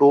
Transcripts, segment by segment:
2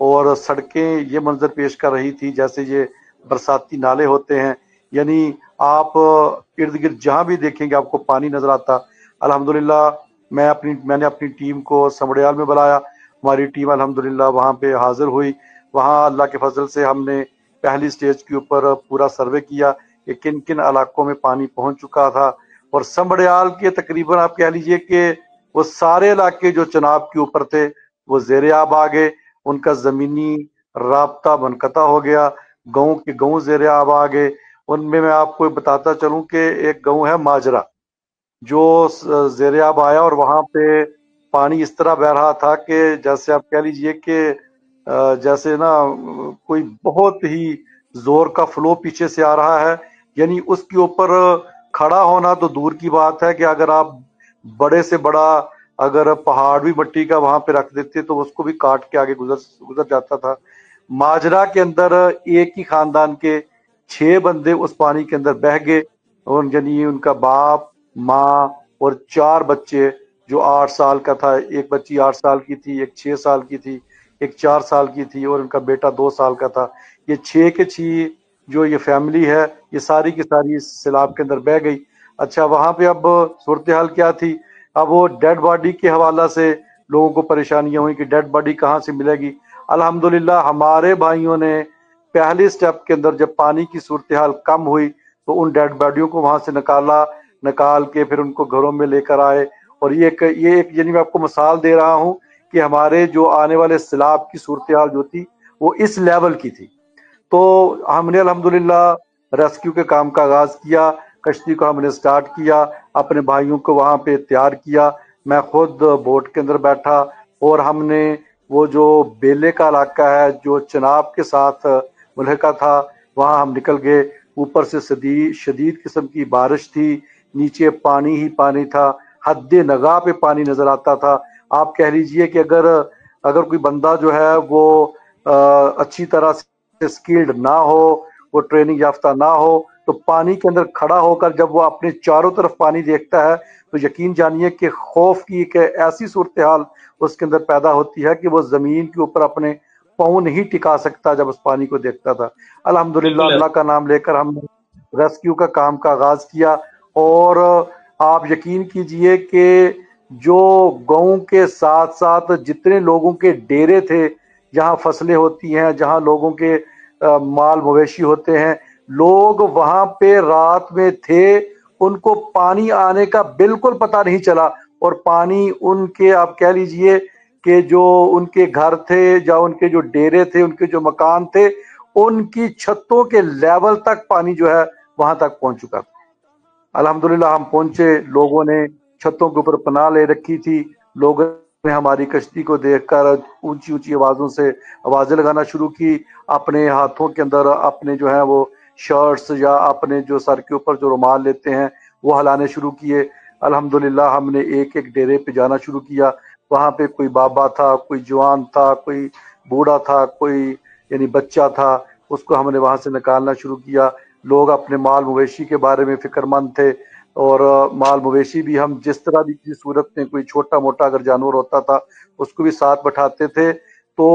اور سڑکیں یہ منظر پیش کر رہی تھی جیسے یہ برساتی نالے ہوتے ہیں، یعنی آپ ارد گرد جہاں بھی دیکھیں گے آپ کو پانی نظر آتا۔ الحمدللہ میں نے اپنی ٹیم کو سمڑیال میں بلایا، ہماری ٹیم الحمدللہ وہاں پہ حاضر ہوئی۔ وہاں اللہ کے فضل سے ہم نے پہلی سٹیج کے اوپر پورا سروے کیا کہ کن کن علاقوں میں پانی پہنچ چکا تھا، اور سمڑیال کے تقریباً آپ کہہ لیجئے کہ وہ سارے علاقے جو چناب کے اوپر تھے وہ زیر آب آ گئے، ان کا زمینی رابطہ منقطع ہو گیا، گاؤں کے گاؤں زیر آب آ گئے۔ ان میں آپ کو بتاتا چلوں کہ ایک گاؤں ہے ماجرا جو زیر آب آیا، اور وہاں پہ پانی اس طرح بہ رہا تھا کہ جیسے آپ کہہ لیجئے کہ جیسے نا کوئی بہت ہی زور کا فلو پیچھے سے آ رہا ہے، یعنی اس کے اوپر کھڑا ہونا تو دور کی بات ہے کہ اگر آپ بڑے سے بڑا اگر پہاڑ بھی مٹی کا وہاں پہ رکھ دیتے تو اس کو بھی کاٹ کے آگے گزر جاتا تھا۔ ماجرا کے اندر ایک ہی خاندان کے 6 بندے اس پانی کے اندر بہہ گئے، اور یعنی ان کا باپ، ماں اور 4 بچے، جو 8 سال کا تھا، ایک بچی 8 سال کی تھی، ایک 6 سال کی تھی، ایک 4 سال کی تھی، اور ان کا بیٹا 2 سال کا تھا۔ یہ 6 کے 6 جو یہ فیملی ہے یہ ساری کی ساری اس سیلاب کے اندر بہ گئی۔ اچھا، وہاں پہ اب صورتحال کیا تھی؟ اب وہ ڈیڈ باڈی کے حوالہ سے لوگوں کو پریشانیاں ہوئی کہ ڈیڈ باڈی کہاں سے ملے گی۔ الحمدللہ ہمارے بھائیوں نے پہلی سٹیپ کے اندر جب پانی کی صورتحال کم ہوئی تو ان ڈیڈ باڈیوں کو وہاں سے نکال کے پھر ان کو گھروں میں لے کر آئے۔ اور یہ ایک یعنی میں آپ کو مثال دے رہا ہوں کہ ہمارے جو آنے والے سیلاب کی صورتحال جو تھی وہ اس لیول کی تھی۔ تو ہم نے الحمدللہ ریسکیو کے کام کا آغاز کیا، کشتی کو ہم نے سٹارٹ کیا، اپنے بھائیوں کو وہاں پہ تیار کیا، میں خود بوٹ کے اندر بیٹھا، اور ہم نے وہ جو بیلے کا علاقہ ہے جو چناب کے ساتھ ملحقہ تھا وہاں ہم نکل گئے۔ اوپر سے شدید قسم کی بارش تھی، نیچے پانی ہی پانی تھا، حد نگاہ پہ پانی نظر آتا تھا۔ آپ کہہ لیجئے کہ اگر کوئی بندہ جو ہے وہ اچھی طرح سے سکلڈ نہ ہو، وہ ٹریننگ یافتہ نہ ہو، تو پانی کے اندر کھڑا ہو کر جب وہ اپنے چاروں طرف پانی دیکھتا ہے تو یقین جانیے کہ خوف کی ایک ایسی صورتحال اس کے اندر پیدا ہوتی ہے کہ وہ زمین کے اوپر اپنے پاؤں نہیں ٹکا سکتا جب اس پانی کو دیکھتا تھا۔ الحمدللہ بالکل اللہ کا نام لے کر ہم نے ریسکیو کا کام کا آغاز کیا، اور آپ یقین کیجئے کہ جو گاؤں کے ساتھ ساتھ جتنے لوگوں کے ڈیرے تھے، جہاں فصلیں ہوتی ہیں، جہاں لوگوں کے مال مویشی ہوتے ہیں، لوگ وہاں پہ رات میں تھے، ان کو پانی آنے کا بالکل پتہ نہیں چلا، اور پانی ان کے آپ کہہ لیجئے کہ جو ان کے گھر تھے یا ان کے جو ڈیرے تھے، ان کے جو مکان تھے، ان کی چھتوں کے لیول تک پانی جو ہے وہاں تک پہنچ چکا تھا۔ الحمدللہ ہم پہنچے، لوگوں نے چھتوں کے اوپر پناہ لے رکھی تھی، لوگوں نے ہماری کشتی کو دیکھ کر اونچی اونچی آوازوں سے آوازیں لگانا شروع کی، اپنے ہاتھوں کے اندر اپنے جو ہیں وہ شرٹس یا اپنے جو سر کے اوپر جو رومال لیتے ہیں وہ ہلانے شروع کیے۔ الحمدللہ ہم نے ایک ایک ڈیرے پہ جانا شروع کیا، وہاں پہ کوئی بابا تھا، کوئی جوان تھا، کوئی بوڑھا تھا، کوئی یعنی بچہ تھا، اس کو ہم نے وہاں سے نکالنا شروع کیا۔ لوگ اپنے مال مویشی کے بارے میں فکر مند تھے، اور مال مویشی بھی ہم جس طرح بھی کسی صورت میں کوئی چھوٹا موٹا اگر جانور ہوتا تھا اس کو بھی ساتھ بٹھاتے تھے۔ تو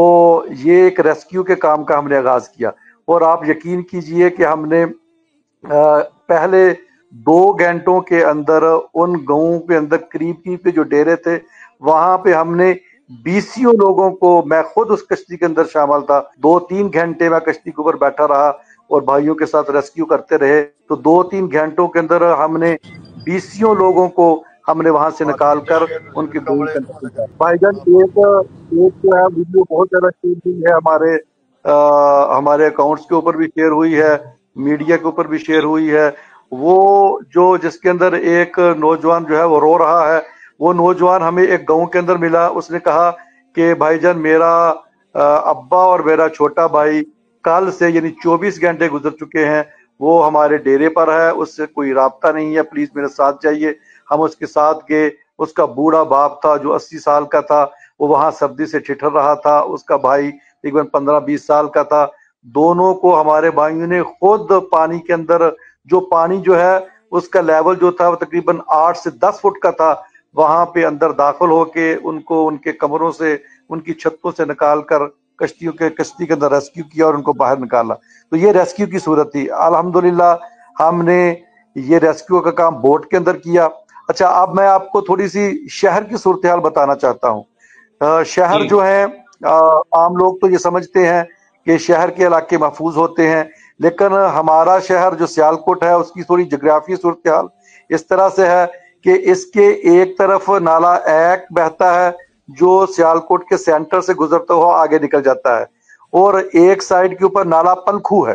یہ ایک ریسکیو کے کام کا ہم نے آغاز کیا، اور آپ یقین کیجئے کہ ہم نے پہلے 2 گھنٹوں کے اندر ان گاؤں کے اندر قریب کے جو ڈیرے تھے وہاں پہ ہم نے 20 لوگوں کو، میں خود اس کشتی کے اندر شامل تھا، 2-3 گھنٹے میں کشتی کے اوپر بیٹھا رہا اور بھائیوں کے ساتھ ریسکیو کرتے رہے۔ تو 2-3 گھنٹوں کے اندر ہم نے 20 لوگوں کو ہم نے وہاں سے نکال کر ان کے گاؤں کے اندر پہنچایا۔ بھائی جان ایک جو ہے ویڈیو بہت زیادہ شیئر ہوئی ہے، ہمارے اکاؤنٹس کے اوپر بھی شیئر ہوئی ہے، میڈیا کے اوپر بھی شیئر ہوئی ہے، وہ جس کے اندر ایک نوجوان جو ہے وہ رو رہا ہے۔ وہ نوجوان ہمیں ایک گاؤں کے اندر ملا، اس نے کہا کہ بھائی جان میرا ابا اور میرا چھوٹا بھائی کل سے یعنی 24 گھنٹے گزر چکے ہیں، وہ ہمارے ڈیرے پر ہے، اس سے کوئی رابطہ نہیں ہے، پلیز میرے ساتھ جائیے۔ ہم اس کے ساتھ گئے، اس کا بوڑھا باپ تھا جو 80 سال کا تھا، وہ وہاں سردی سے ٹھٹر رہا تھا، اس کا بھائی تقریباً 15-20 سال کا تھا۔ دونوں کو ہمارے بھائیوں نے خود پانی کے اندر، جو پانی جو ہے اس کا لیول جو تھا وہ تقریباً 8 سے 10 فٹ کا تھا، وہاں پہ اندر داخل ہو کے ان کو ان کے کمروں سے، ان کی چھتوں سے نکال کر کشتی کے اندر ریسکیو کیا اور ان کو باہر نکالا. تو یہ ریسکیو کی صورت تھی. الحمدللہ ہم نے یہ ریسکیو کا کام بوٹ کے اندر کیا. اچھا اب میں آپ کو تھوڑی سی شہر کی صورتحال بتانا چاہتا ہوں. شہر جی جو ہیں عام لوگ تو یہ سمجھتے ہیں کہ شہر کے علاقے محفوظ ہوتے ہیں، لیکن ہمارا شہر جو سیالکوٹ ہے اس کی تھوڑی جغرافی صورتحال اس طرح سے ہے کہ اس کے ایک طرف نالا ایک بہتا ہے جو سیالکوٹ کے سینٹر سے گزرتا ہوا آگے نکل جاتا ہے، اور ایک سائڈ کے اوپر نالا پلکھو ہے.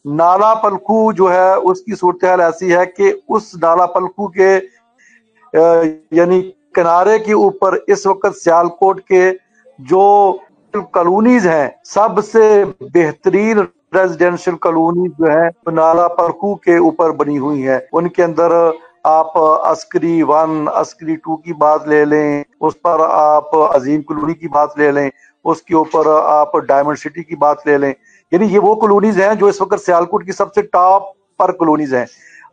نالا پلکھو جو ہے اس کی صورتحال ایسی ہے کہ اس نالا پلکھو کے یعنی کنارے کے اوپر اس وقت سیالکوٹ کے جو کالونیز ہیں سب سے بہترین ریزیڈینشل کالونیز جو ہیں نالا پلکھو کے اوپر بنی ہوئی ہیں. ان کے اندر آپ عسکری 1 عسکری 2 کی بات لے لیں، اس پر آپ عظیم کالونی کی بات لے لیں، اس کے اوپر آپ ڈائمنڈ سٹی کی بات لے لیں. یعنی یہ وہ کالونیز ہیں جو اس وقت سیالکوٹ کی سب سے ٹاپ پر کالونیز ہیں.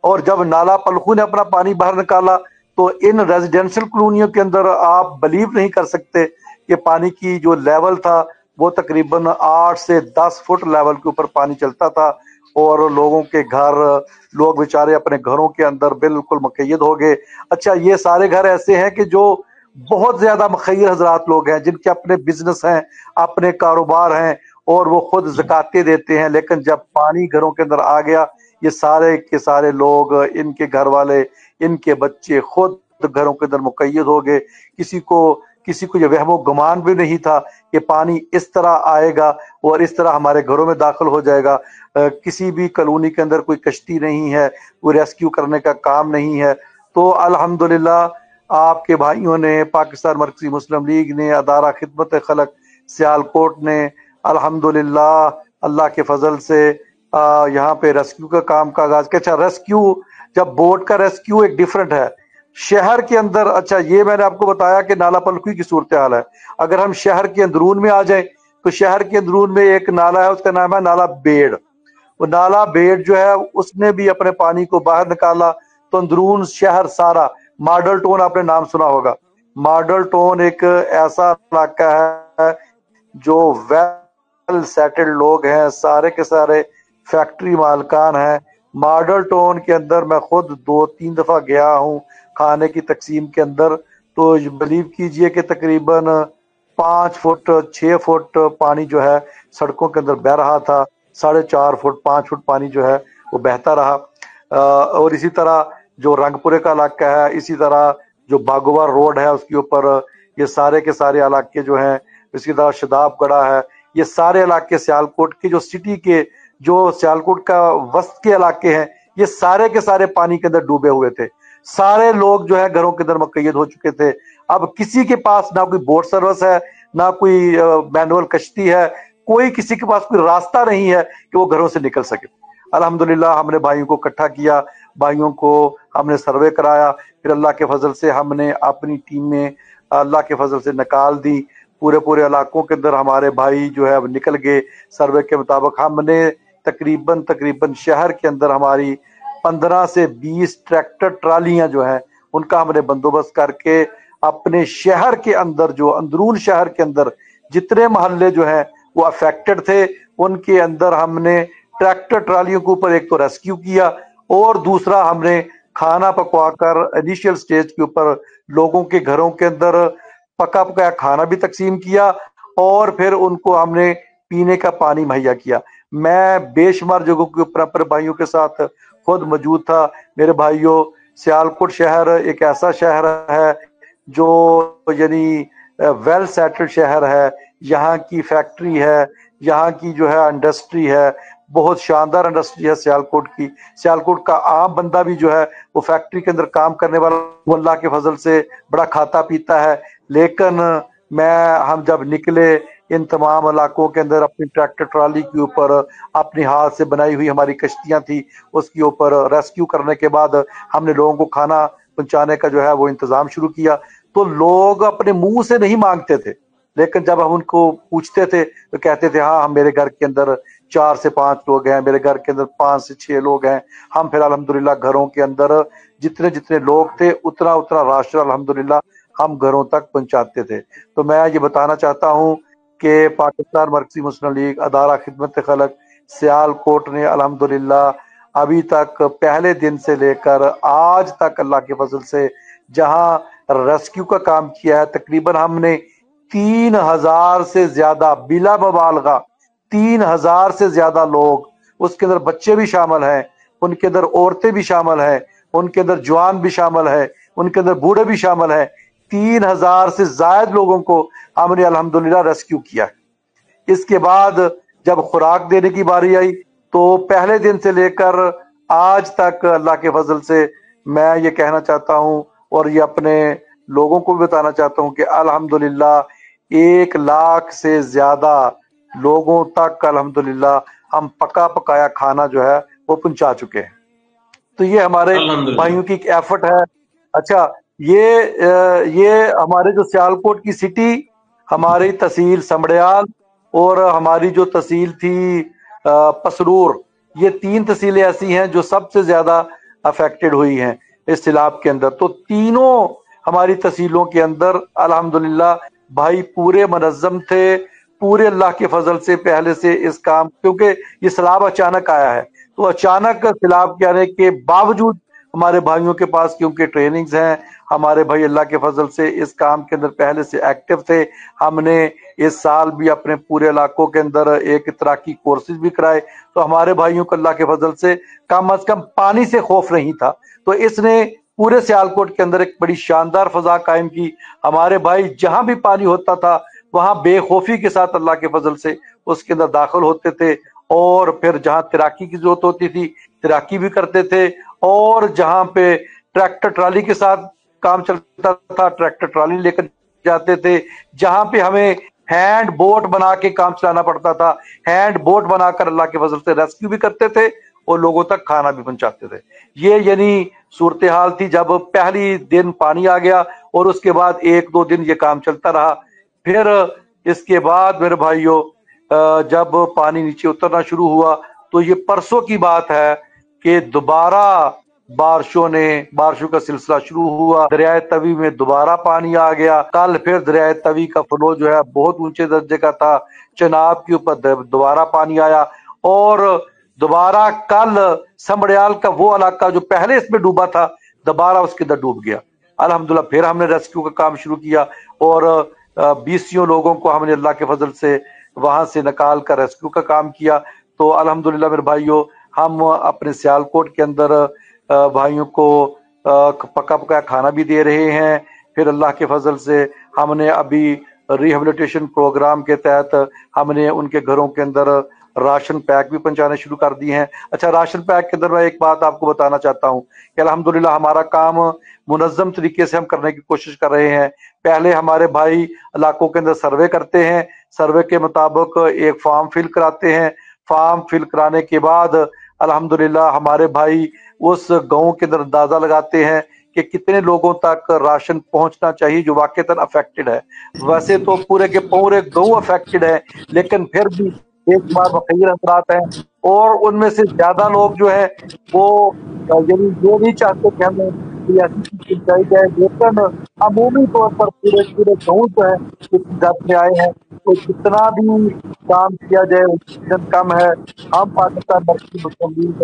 اور جب نالا پلکھو نے اپنا پانی باہر نکالا تو ان ریزیڈینشل کالونیوں کے اندر آپ بلیو نہیں کر سکتے کہ پانی کی جو لیول تھا وہ تقریباً 8 سے 10 فٹ لیول کے اوپر پانی چلتا تھا، اور لوگوں کے گھر، لوگ بیچارے اپنے گھروں کے اندر بالکل مقید ہو گئے. اچھا یہ سارے گھر ایسے ہیں کہ جو بہت زیادہ مخیر حضرات لوگ ہیں جن کے اپنے بزنس ہیں، اپنے کاروبار ہیں، اور وہ خود زکاتیں دیتے ہیں، لیکن جب پانی گھروں کے اندر آ گیا یہ سارے کے سارے لوگ، ان کے گھر والے، ان کے بچے خود گھروں کے اندر مقید ہو گئے. کسی کو یہ وہم و گمان بھی نہیں تھا کہ پانی اس طرح آئے گا اور اس طرح ہمارے گھروں میں داخل ہو جائے گا. کسی بھی کالونی کے اندر کوئی کشتی نہیں ہے، کوئی ریسکیو کرنے کا کام نہیں ہے. تو الحمدللہ آپ کے بھائیوں نے، پاکستان مرکزی مسلم لیگ نے، ادارہ خدمت خلق سیالکوٹ نے الحمدللہ اللہ کے فضل سے یہاں پہ ریسکیو کا کام کا آغاز کیا. اچھا ریسکیو، جب بوٹ کا ریسکیو ایک ڈیفرنٹ ہے شہر کے اندر. اچھا یہ میں نے آپ کو بتایا کہ نالا پلکھو کی صورتحال ہے. اگر ہم شہر کے اندرون میں آ جائیں تو شہر کے اندرون میں ایک نالا ہے، اس کا نام ہے نالا بیڑ. وہ نالا بیڑ جو ہے اس نے بھی اپنے پانی کو باہر نکالا تو اندرون شہر سارا، ماڈل ٹون آپ نے نام سنا ہوگا. ماڈل ٹون ایک ایسا علاقہ ہے جو ویل سیٹلڈ لوگ ہیں، سارے کے سارے فیکٹری مالکان ہیں. ماڈل ٹون کے اندر میں خود 2-3 دفعہ گیا ہوں کھانے کی تقسیم کے اندر، تو بلیو کیجئے کہ تقریباً 5 فٹ 6 فٹ پانی جو ہے سڑکوں کے اندر بہ رہا تھا، 4.5 فٹ 5 فٹ پانی جو ہے وہ بہتا رہا. اور اسی طرح جو رنگ پورے کا علاقہ ہے، اسی طرح جو باگوار روڈ ہے اس کے اوپر یہ سارے کے سارے علاقے جو ہیں، اس کی طرح شداب گڑھا ہے، یہ سارے علاقے سیالکوٹ کے جو سٹی کے، جو سیالکوٹ کا وسط کے علاقے ہیں، یہ سارے کے سارے پانی کے اندر ڈوبے ہوئے تھے. سارے لوگ جو ہے گھروں کے اندر مقید ہو چکے تھے. اب کسی کے پاس نہ کوئی بوٹ سروس ہے، نہ کوئی مینول کشتی ہے، کوئی کسی کے پاس کوئی راستہ نہیں ہے کہ وہ گھروں سے نکل سکے. الحمدللہ ہم نے بھائیوں کو اکٹھا کیا، بھائیوں کو ہم نے سروے کرایا، پھر اللہ کے فضل سے ہم نے اپنی ٹیم میں اللہ کے فضل سے نکال دی. پورے علاقوں کے اندر ہمارے بھائی جو ہے اب نکل گئے. سروے کے مطابق ہم نے تقریباً شہر کے اندر ہماری 15 سے 20 ٹریکٹر ٹرالیاں جو ہیں ان کا ہم نے بندوبست کر کے اپنے شہر کے اندر، جو اندرون شہر کے اندر جتنے محلے جو ہیں وہ افیکٹڈ تھے، ان کے اندر ہم نے ٹریکٹر ٹرالیوں کے اوپر ایک تو ریسکیو کیا، اور دوسرا ہم نے کھانا پکوا کر انیشیل سٹیج کے اوپر لوگوں کے گھروں کے اندر پکا پکایا کھانا بھی تقسیم کیا، اور پھر ان کو ہم نے پینے کا پانی مہیا کیا. میں بے شمار جگہوں کے اوپر اپنے بھائیوں کے ساتھ خود موجود تھا. میرے بھائیوں، سیالکوٹ شہر ایک ایسا شہر ہے جو یعنی ویل سیٹلڈ شہر ہے. یہاں کی فیکٹری ہے، یہاں کی جو ہے انڈسٹری ہے، بہت شاندار انڈسٹری ہے سیالکوٹ کی. سیالکوٹ کا عام بندہ بھی جو ہے وہ فیکٹری کے اندر کام کرنے والا، وہ اللہ کے فضل سے بڑا کھاتا پیتا ہے. لیکن ہم جب نکلے ان تمام علاقوں کے اندر اپنی ٹریکٹر ٹرالی کے اوپر، اپنی ہاتھ سے بنائی ہوئی ہماری کشتیاں تھی اس کے اوپر ریسکیو کرنے کے بعد ہم نے لوگوں کو کھانا پہنچانے کا جو ہے وہ انتظام شروع کیا. تو لوگ اپنے منہ سے نہیں مانگتے تھے، لیکن جب ہم ان کو پوچھتے تھے تو کہتے تھے ہاں ہم میرے گھر کے اندر 4 سے 5 لوگ ہیں، میرے گھر کے اندر 5 سے 6 لوگ ہیں. ہم پھر الحمدللہ گھروں کے اندر جتنے لوگ تھے اتنا راشن الحمدللہ ہم گھروں تک پہنچاتے تھے. تو میں یہ بتانا چاہتا ہوں کہ پاکستان مرکزی مسلم لیگ ادارہ خدمت خلق سیالکوٹ نے الحمدللہ ابھی تک پہلے دن سے لے کر آج تک اللہ کے فضل سے جہاں ریسکیو کا کام کیا ہے، تقریباً ہم نے 3000 سے زیادہ، بلا مبالغہ 3000 سے زیادہ لوگ، اس کے اندر بچے بھی شامل ہیں، ان کے اندر عورتیں بھی شامل ہیں، ان کے اندر جوان بھی شامل ہیں، ان کے اندر بوڑھے بھی شامل ہیں، 3000 سے زائد لوگوں کو ہم نے الحمدللہ ریسکیو کیا ہے۔ اس کے بعد جب خوراک دینے کی باری آئی تو پہلے دن سے لے کر آج تک اللہ کے فضل سے میں یہ کہنا چاہتا ہوں اور یہ اپنے لوگوں کو بھی بتانا چاہتا ہوں کہ الحمدللہ 1 لاکھ سے زیادہ لوگوں تک الحمدللہ ہم پکا پکایا کھانا جو ہے وہ پہنچا چکے ہیں۔ تو یہ ہمارے بھائیوں کی ایک ایفرٹ ہے۔ اچھا، یہ ہمارے جو سیالکوٹ کی سٹی، ہماری تحصیل سمڑیال اور ہماری جو تحصیل تھی پسرور، یہ 3 تحصیلیں ایسی ہیں جو سب سے زیادہ افیکٹڈ ہوئی ہیں اس سیلاب کے اندر۔ تو تینوں ہماری تحصیلوں کے اندر الحمدللہ بھائی پورے منظم تھے، پورے اللہ کے فضل سے پہلے سے اس کام، کیونکہ یہ سیلاب اچانک آیا ہے تو اچانک سیلاب کے آنے کے باوجود ہمارے بھائیوں کے پاس کیونکہ ٹریننگز ہیں، ہمارے بھائی اللہ کے فضل سے اس کام کے اندر پہلے سے ایکٹیو تھے۔ ہم نے اس سال بھی اپنے پورے علاقوں کے اندر ایک تیراکی کورسز بھی کرائے، تو ہمارے بھائیوں کو اللہ کے فضل سے کم از کم پانی سے خوف نہیں تھا، تو اس نے پورے سیالکوٹ کے اندر ایک بڑی شاندار فضا قائم کی۔ ہمارے بھائی جہاں بھی پانی ہوتا تھا وہاں بے خوفی کے ساتھ اللہ کے فضل سے اس کے اندر داخل ہوتے تھے، اور پھر جہاں تیراکی کی ضرورت ہوتی تھی تیراکی بھی کرتے تھے، اور جہاں پہ ٹریکٹر ٹرالی کے ساتھ کام چلتا تھا ٹریکٹر ٹرالی لے کر جاتے تھے، جہاں پہ ہمیں ہینڈ بوٹ بنا کے کام چلانا پڑتا تھا ہینڈ بوٹ بنا کر اللہ کے فضل سے ریسکیو بھی کرتے تھے اور لوگوں تک کھانا بھی پہنچاتے تھے۔ یہ یعنی صورتحال تھی جب پہلی دن پانی آ گیا، اور اس کے بعد 1-2 دن یہ کام چلتا رہا۔ پھر اس کے بعد میرے بھائیوں جب پانی نیچے اترنا شروع ہوا تو یہ پرسوں کی بات ہے کہ دوبارہ بارشوں کا سلسلہ شروع ہوا، دریائے توی میں دوبارہ پانی آ گیا۔ کل پھر دریائے توی کا فلو جو ہے بہت اونچے درجے کا تھا، چناب کے اوپر دوبارہ پانی آیا، اور دوبارہ کل سمڑیال کا وہ علاقہ جو پہلے اس میں ڈوبا تھا دوبارہ اس کے اندر ڈوب گیا۔ الحمدللہ پھر ہم نے ریسکیو کا کام شروع کیا، اور 20 لوگوں کو ہم نے اللہ کے فضل سے وہاں سے نکال کر ریسکیو کا کام کیا۔ تو الحمدللہ میرے بھائیوں ہم اپنے سیالکوٹ کے اندر بھائیوں کو پکا پکا کھانا بھی دے رہے ہیں۔ پھر اللہ کے فضل سے ہم نے ابھی ریہیبلیٹیشن پروگرام کے تحت ہم نے ان کے گھروں کے اندر راشن پیک بھی پہنچانے شروع کر دی ہیں۔ اچھا، راشن پیک کے اندر میں ایک بات آپ کو بتانا چاہتا ہوں کہ الحمدللہ ہمارا کام منظم طریقے سے ہم کرنے کی کوشش کر رہے ہیں۔ پہلے ہمارے بھائی علاقوں کے اندر سروے کرتے ہیں، سروے کے مطابق ایک فارم فل کراتے ہیں، فارم فل کرانے کے بعد الحمدللہ ہمارے بھائی اس گاؤں کے اندر اندازہ لگاتے ہیں کہ کتنے لوگوں تک راشن پہنچنا چاہیے جو واقعتاً افیکٹڈ ہے۔ ویسے تو پورے کے پورے گاؤں افیکٹڈ ہے، لیکن پھر بھی ایک بار بخیر اثرات ہیں، اور ان میں سے زیادہ لوگ جو ہے وہ یعنی یہ نہیں چاہتے کہ ہمیں کوئی ایسی چیز پہنچائی جائے، لیکن عمومی طور پر پورے گاؤں جو ہے اس جد میں آئے ہیں، تو جتنا بھی کام کیا جائے وہ کم ہے۔ ہم پاکستان مرکزی مسلم لیگ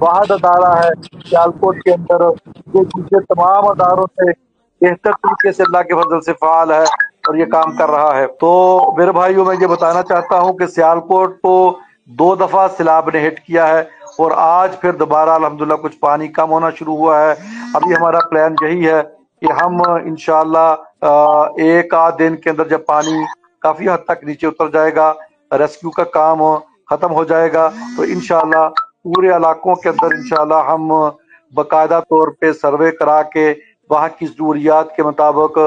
واحد ادارہ ہے سیالکوٹ کے اندر جو دوسرے تمام اداروں سے بہتر طریقے سے اللہ کے فضل سے فعال ہے اور یہ کام کر رہا ہے۔ تو میرے بھائیوں میں یہ بتانا چاہتا ہوں کہ سیالکوٹ کو 2 دفعہ سیلاب نے ہٹ کیا ہے، اور آج پھر دوبارہ الحمدللہ کچھ پانی کم ہونا شروع ہوا ہے۔ ابھی ہمارا پلان یہی ہے کہ ہم انشاءاللہ 1-8 دن کے اندر جب پانی کافی حد تک نیچے اتر جائے گا، ریسکیو کا کام ختم ہو جائے گا، تو انشاءاللہ پورے علاقوں کے اندر انشاءاللہ ہم باقاعدہ طور پہ سروے کرا کے وہاں کی ضروریات کے مطابق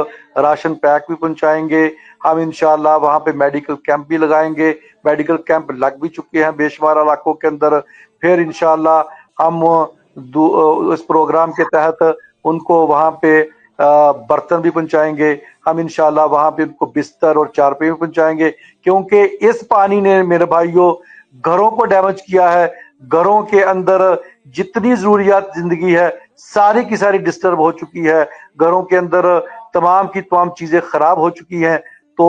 راشن پیک بھی پہنچائیں گے۔ ہم انشاءاللہ وہاں پہ میڈیکل کیمپ بھی لگائیں گے، میڈیکل کیمپ لگ بھی چکے ہیں بے شمار علاقوں کے اندر۔ پھر انشاءاللہ ہم اس پروگرام کے تحت ان کو وہاں پہ برتن بھی پہنچائیں گے، ہم انشاءاللہ وہاں پہ ان کو بستر اور چارپے بھی پہنچائیں گے، کیونکہ اس پانی نے میرے بھائیوں گھروں کو ڈیمیج کیا ہے۔ گھروں کے اندر جتنی ضروریات زندگی ہے ساری کی ساری ڈسٹرب ہو چکی ہے، گھروں کے اندر تمام کی تمام چیزیں خراب ہو چکی ہیں۔ تو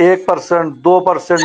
1%, 2%,